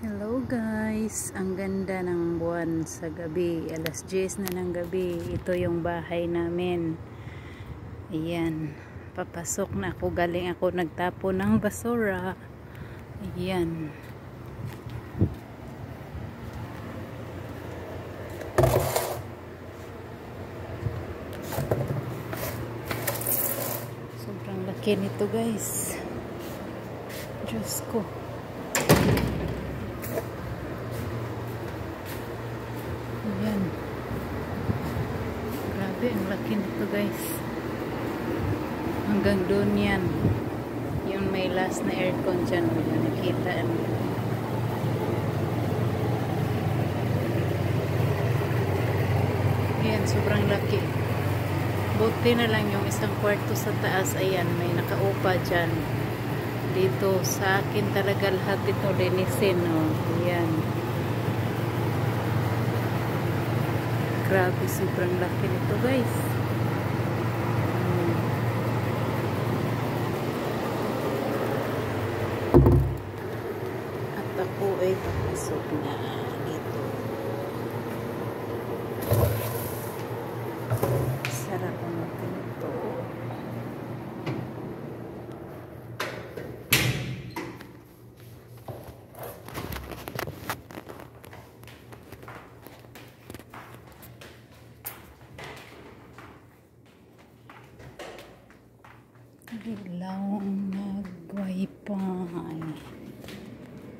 Hello guys, ang ganda ng buwan sa gabi, alas 10 na ng gabi. Ito yung bahay namin. Ayan, papasok na ako, galing ako nagtapo ng basura. Ayan, sobrang laki nito guys. Diyos ko, ayan, grabe ang laki nito guys. Hanggang doon yan, yung may last na aircon dyan, nakita mo. Ayan, sobrang laki. Buti na lang yung isang kwarto sa taas. Ayan, may nakaupa dyan. Dito sa akin talaga lahat ito linisin, oh. Ayan, grabe, sobrang laki nito guys. At ako ay papasok na dito. Sarap naman ito. Ilaw ang nag-wifi.